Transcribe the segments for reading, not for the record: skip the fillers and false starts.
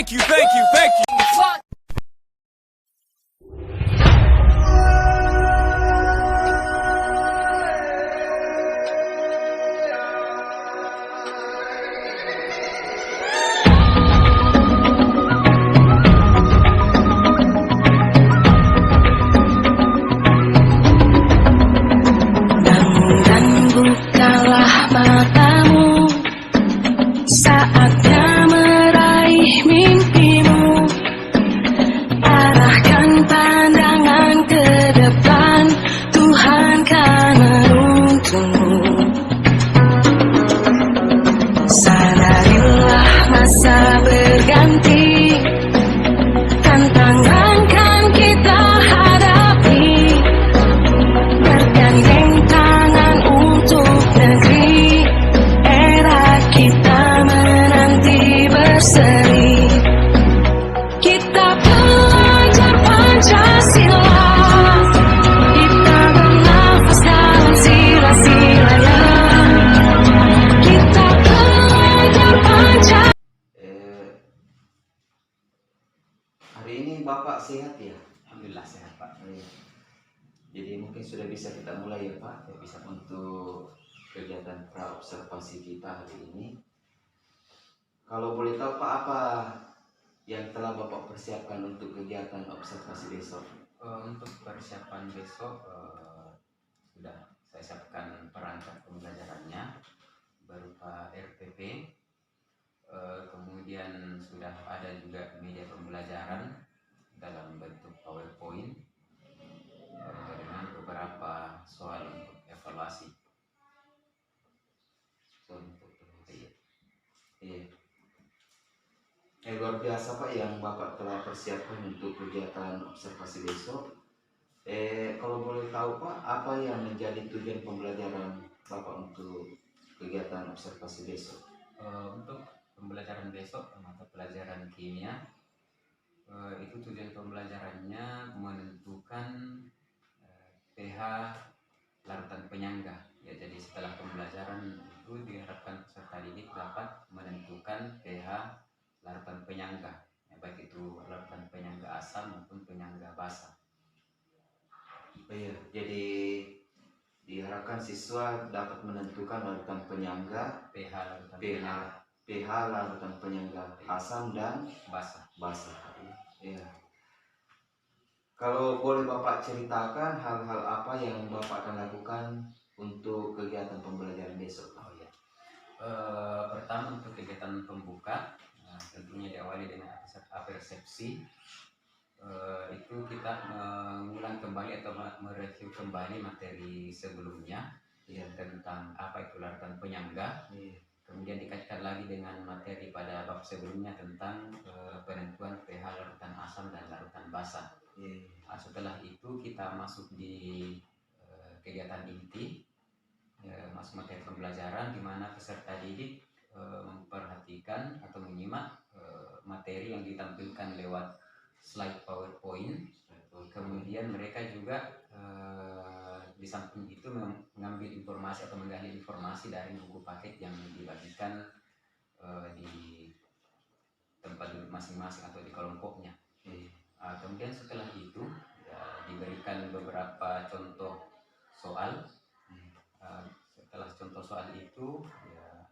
Thank you, thank you, thank you. Bangun bukalah matamu, saatnya meraih mimpimu. Arahkan pandangan ke depan, Tuhan kan menuntunmu. Sadarilah masa berganti, tantangan kan kita hadapi. Bergandeng tangan untuk negeri, era kita menanti berseri. Kita belajar Pancasila, kita bernafas dalam sila-silanya. Kita belajar Pancasila. Hari ini Bapak sehat ya? Alhamdulillah sehat Pak. Iya. Jadi mungkin sudah bisa kita mulai ya Pak, Ya, bisa untuk kegiatan praobservasi kita hari ini. Kalau boleh tahu Pak, apa yang telah Bapak persiapkan untuk kegiatan observasi besok? Untuk persiapan besok sudah saya siapkan perangkat pembelajarannya berupa RPP, kemudian sudah ada juga media pembelajaran dalam bentuk PowerPoint dengan beberapa soal untuk evaluasi. Iya. Luar biasa Pak yang Bapak telah persiapkan untuk kegiatan observasi besok. Kalau boleh tahu Pak, apa yang menjadi tujuan pembelajaran Bapak untuk kegiatan observasi besok? Untuk pembelajaran besok mata pelajaran kimia, itu tujuan pembelajarannya menentukan pH larutan penyangga. Ya, jadi setelah pembelajaran itu diharapkan peserta didik dapat menentukan pH larutan penyangga, ya, baik itu larutan penyangga asam maupun penyangga basa. Iya, jadi diharapkan siswa dapat menentukan larutan penyangga, pH larutan penyangga pH larutan penyangga asam dan basa. Iya. Kalau boleh Bapak ceritakan hal-hal apa yang Bapak akan lakukan untuk kegiatan pembelajaran besok? Oh ya. Pertama untuk kegiatan pembuka, tentunya diawali dengan apersepsi. Itu kita mengulang kembali atau mereview kembali materi sebelumnya, ya, tentang apa itu larutan penyangga. Kemudian dikaitkan lagi dengan materi pada bab sebelumnya tentang penentuan pH larutan asam dan larutan basa. Setelah itu kita masuk di kegiatan inti, masuk materi pembelajaran di mana peserta didik memperhatikan atau menyimak materi yang ditampilkan lewat slide PowerPoint. Kemudian mereka juga di samping itu mengambil informasi atau menggali informasi dari buku paket yang dibagikan di tempat duduk masing-masing atau di kelompoknya. Kemudian setelah itu ya, diberikan beberapa contoh soal. Setelah contoh soal itu ya,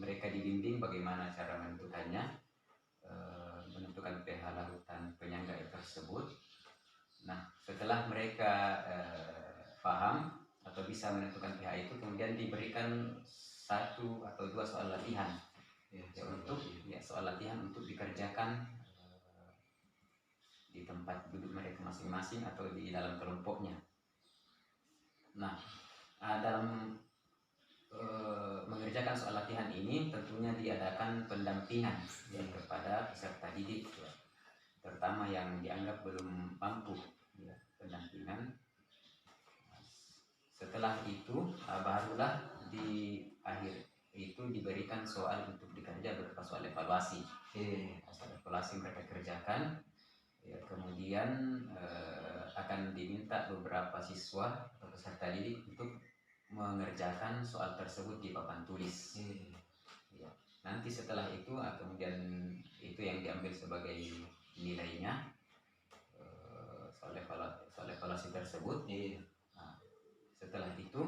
mereka dibimbing bagaimana cara menentukannya, menentukan pH larutan penyangga tersebut. Nah, setelah mereka paham atau bisa menentukan pH itu, kemudian diberikan 1 atau 2 soal latihan, soal latihan untuk dikerjakan di tempat duduk mereka masing-masing atau di dalam kelompoknya. Nah, dalam mengerjakan soal latihan ini tentunya diadakan pendampingan kepada peserta didik, ya, terutama yang dianggap belum mampu, ya, pendampingan. Setelah itu barulah di akhir itu diberikan soal untuk dikerja berupa soal evaluasi. Soal evaluasi mereka kerjakan, ya, kemudian akan diminta beberapa siswa atau peserta didik untuk mengerjakan soal tersebut di papan tulis. Ya. Nanti setelah itu kemudian itu yang diambil sebagai nilainya soal evaluasi tersebut. Iya. Nah, setelah itu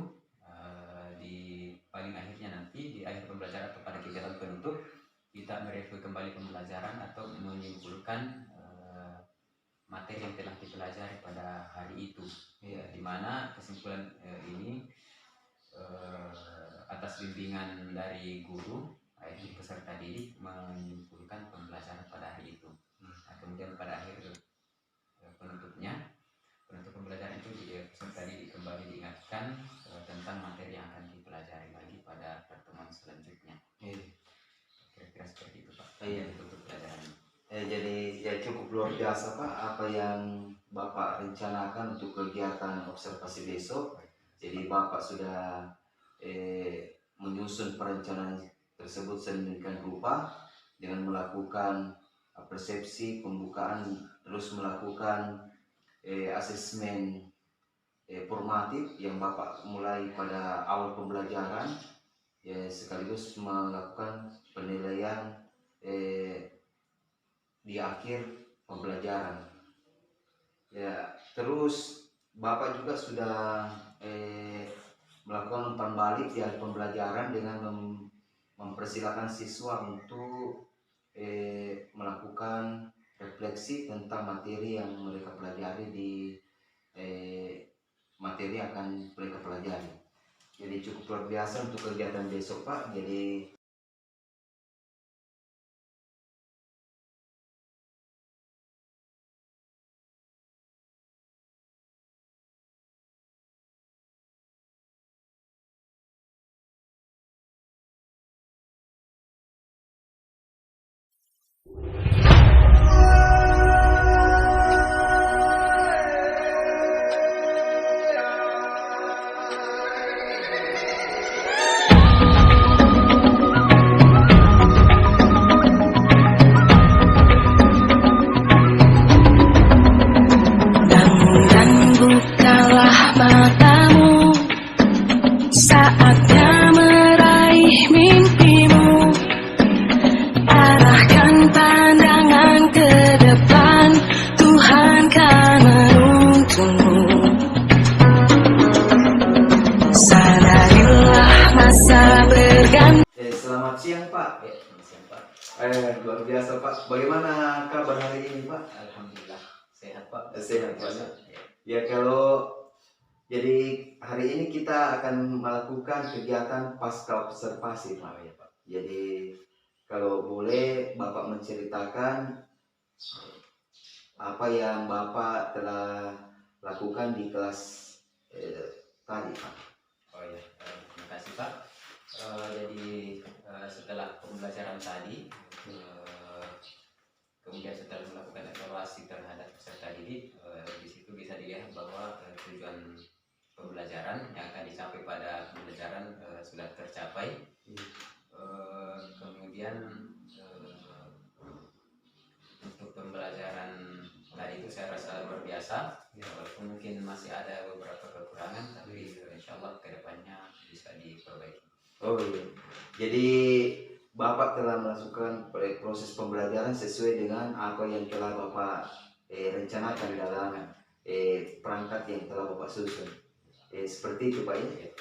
di paling akhirnya nanti di akhir pembelajaran atau pada kegiatan penutup kita mereview kembali pembelajaran atau menyimpulkan materi yang telah dipelajari pada hari itu. Iya. Di mana kesimpulan ini atas bimbingan dari guru, peserta didik menyimpulkan pembelajaran pada hari itu. Nah, kemudian pada akhir penutup pembelajaran itu peserta didik kembali diingatkan tentang materi yang akan dipelajari lagi pada pertemuan selanjutnya. Iya. Kira-kira seperti itu Pak. Iya. Untuk pelajaran. Jadi ya cukup luar biasa Pak apa yang Bapak rencanakan untuk kegiatan observasi besok. Jadi Bapak sudah menyusun perencanaan tersebut sedemikian rupa dengan melakukan persepsi pembukaan, terus melakukan asesmen formatif yang Bapak mulai pada awal pembelajaran, ya sekaligus melakukan penilaian di akhir pembelajaran. Ya, terus Bapak juga sudah melakukan umpan balik di akhir pembelajaran dengan mempersilahkan siswa untuk melakukan refleksi tentang materi yang mereka pelajari di materi yang akan mereka pelajari. Jadi cukup luar biasa untuk kegiatan besok Pak. Jadi Dan bukalah matamu, saatnya meraih mimpimu. Arahkan pandangan ke depan, Tuhan kan menuntunmu. Sadarilah masa berganti. selamat siang Pak. Ya, selamat siang Pak. Luar biasa Pak. Bagaimana kabar hari ini Pak? Alhamdulillah sehat Pak. Sehat Pak. Ya. Ya kalau jadi hari ini kita akan melakukan kegiatan pasca observasi Pak. Ya Pak. Jadi kalau boleh Bapak menceritakan apa yang Bapak telah lakukan di kelas tadi Pak. Oh ya, terima kasih Pak. Jadi setelah pembelajaran tadi, kemudian setelah melakukan evaluasi terhadap peserta didik, di situ bisa dilihat bahwa tujuan pembelajaran yang akan dicapai pada pembelajaran sudah tercapai. Kemudian untuk pembelajaran tadi itu saya rasa luar biasa. Walaupun mungkin masih ada beberapa kekurangan, tapi insya Allah kedepannya bisa diperbaiki. Oh iya. Jadi Bapak telah melakukan proses pembelajaran sesuai dengan apa yang telah Bapak rencanakan dalam perangkat yang telah Bapak susun. Seperti itu Pak ya.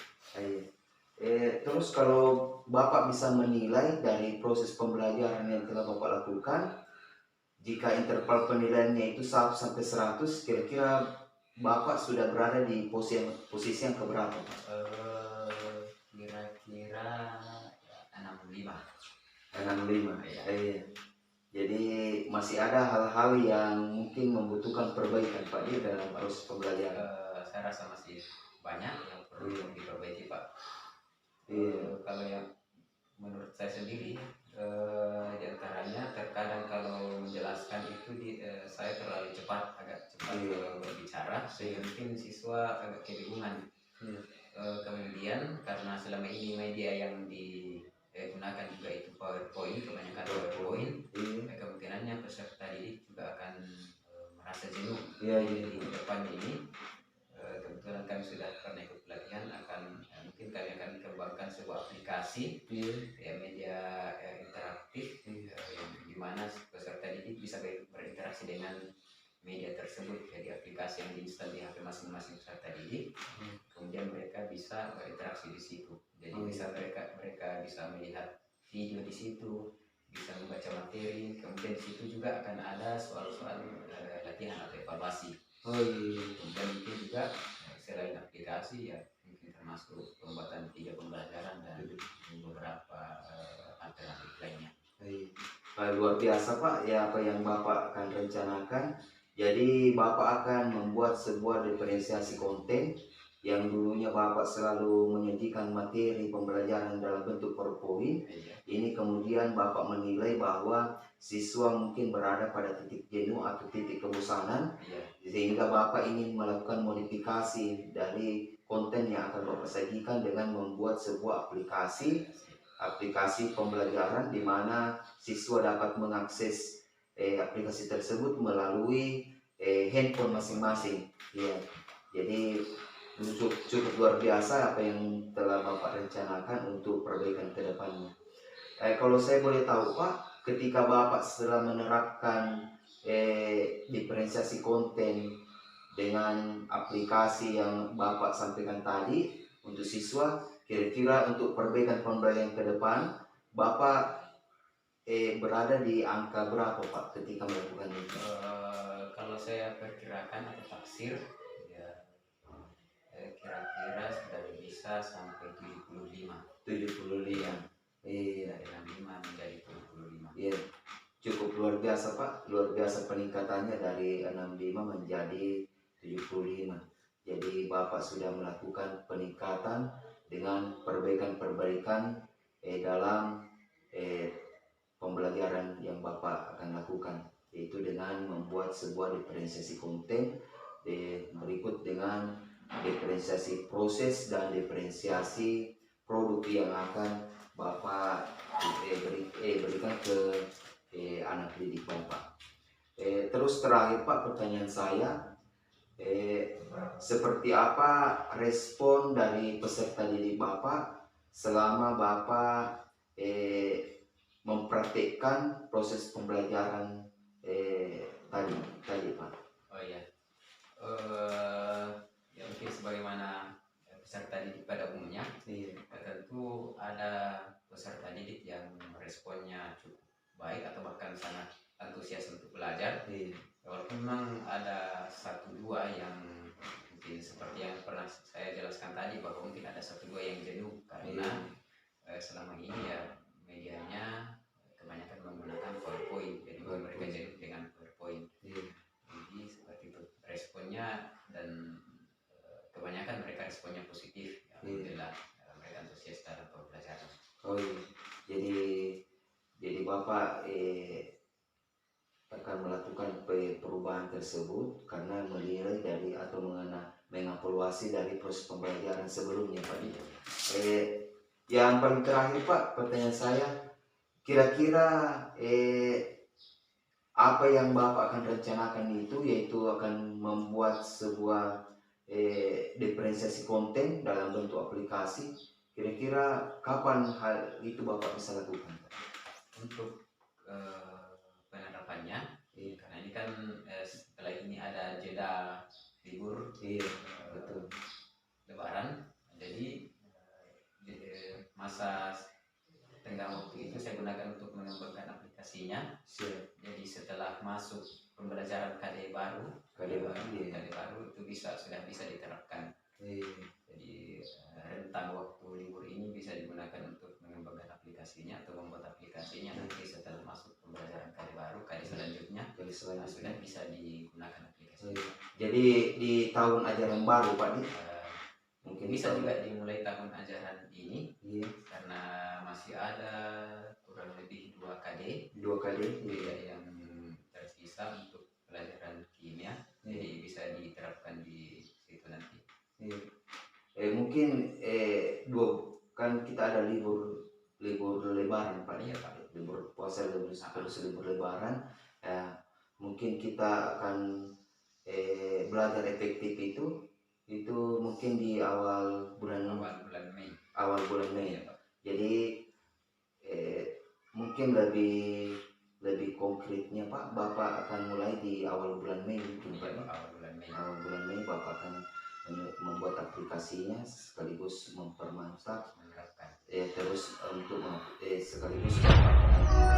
Terus kalau Bapak bisa menilai dari proses pembelajaran yang telah Bapak lakukan, jika interval penilaiannya itu 1 sampai 100, kira-kira Bapak sudah berada di posisi yang keberapa Pak? Kira-kira 65. 65. Iya. Jadi masih ada hal-hal yang mungkin membutuhkan perbaikan Pak di dalam proses pembelajaran. Saya rasa masih banyak yang perlu diperbaiki Pak. Kalau yang menurut saya sendiri, di antaranya terkadang kalau menjelaskan itu saya terlalu agak cepat berbicara, sehingga mungkin siswa agak kebingungan. Kemudian karena selama ini media yang digunakan juga itu PowerPoint, kebanyakan PowerPoint, kemungkinannya peserta didik juga akan merasa jenuh. Jadi di depan ini kebetulan kami sudah pernah ikut pelatihan, mungkin kami akan kembangkan sebuah aplikasi media interaktif instan di HP masing-masing peserta didik. Kemudian mereka bisa berinteraksi di situ. Jadi bisa mereka bisa melihat video di situ, bisa membaca materi. Kemudian di situ juga akan ada soal-soal latihan atau evaluasi. Oh iya. Kemudian mungkin juga selain aplikasi ya mungkin termasuk pembuatan video pembelajaran dan beberapa alternatif lainnya. Luar biasa Pak, ya apa yang Bapak akan rencanakan. Jadi Bapak akan membuat sebuah diferensiasi konten yang dulunya Bapak selalu menyajikan materi pembelajaran dalam bentuk PowerPoint. Ini kemudian Bapak menilai bahwa siswa mungkin berada pada titik jenuh atau titik kebosanan, sehingga Bapak ingin melakukan modifikasi dari konten yang akan Bapak sajikan dengan membuat sebuah aplikasi pembelajaran di mana siswa dapat mengakses aplikasi tersebut melalui handphone masing-masing. Ya, jadi cukup luar biasa apa yang telah Bapak rencanakan untuk perbaikan ke depannya. Kalau saya boleh tahu Pak, ketika Bapak setelah menerapkan diferensiasi konten dengan aplikasi yang Bapak sampaikan tadi untuk siswa, kira-kira untuk perbaikan pembelajaran ke depan, Bapak berada di angka berapa Pak ketika melakukan itu? Kalau saya perkirakan atau taksir, ya kira-kira sudah bisa sampai 75. 75. Iya. Dari 65 menjadi 75. Iya. Cukup luar biasa Pak, luar biasa peningkatannya dari 65 menjadi 75. Jadi Bapak sudah melakukan peningkatan dengan perbaikan-perbaikan dalam pembelajaran yang Bapak akan lakukan, yaitu dengan membuat sebuah diferensiasi konten, berikut dengan diferensiasi proses dan diferensiasi produk yang akan Bapak berikan ke anak didik Bapak. Terus terakhir Pak, pertanyaan saya, seperti apa respon dari peserta didik Bapak selama Bapak mempraktikkan proses pembelajaran tadi Pak? Oh iya, ya mungkin sebagaimana peserta didik pada umumnya, tentu ada peserta didik yang responnya cukup baik atau bahkan sangat antusias untuk belajar. Walaupun memang ada satu dua yang mungkin seperti yang pernah saya jelaskan tadi, bahwa mungkin ada satu dua yang jenuh karena selama ini ya medianya kebanyakan menggunakan PowerPoint, jadi mereka jenuh dengan PowerPoint. Jadi seperti itu responnya, dan kebanyakan mereka responnya positif. Alhamdulillah mereka antusias dalam pembelajaran. Oh iya, jadi Bapak akan melakukan perubahan tersebut karena menilai dari atau mengevaluasi dari proses pembelajaran sebelumnya Pak. Yang paling terakhir Pak, pertanyaan saya, kira-kira apa yang Bapak akan rencanakan itu, yaitu akan membuat sebuah diferensiasi konten dalam bentuk aplikasi. Kira-kira kapan hal itu Bapak bisa lakukan? Untuk penerapannya, karena ini kan setelah ini ada jeda libur, betul, Lebaran, jadi masa tenggang waktu itu saya gunakan untuk mengembangkan aplikasinya. Jadi setelah masuk pembelajaran KD baru itu sudah bisa diterapkan. Jadi rentang waktu libur ini bisa digunakan untuk mengembangkan aplikasinya atau membuat aplikasinya. Nanti setelah masuk pembelajaran KD baru, KD selanjutnya sudah bisa digunakan aplikasinya. Jadi di tahun ajaran baru Pak nih? Mungkin bisa juga dimulai tahun ajaran ini, karena masih ada kurang lebih 2 KD yang tersisa untuk pelajaran kimia. Jadi bisa diterapkan di situ nanti. Mungkin kan kita ada libur Lebaran Pak, Pak, libur puasa, libur Lebaran. Mungkin kita akan belajar efektif itu mungkin di awal bulan Mei. Jadi mungkin lebih konkretnya Pak, Bapak akan mulai di awal bulan Mei mungkin Pak. Awal bulan Mei. Bulan Mei Bapak akan membuat aplikasinya sekaligus mempermantap Menerapkan. terus untuk sekaligus Bapak akan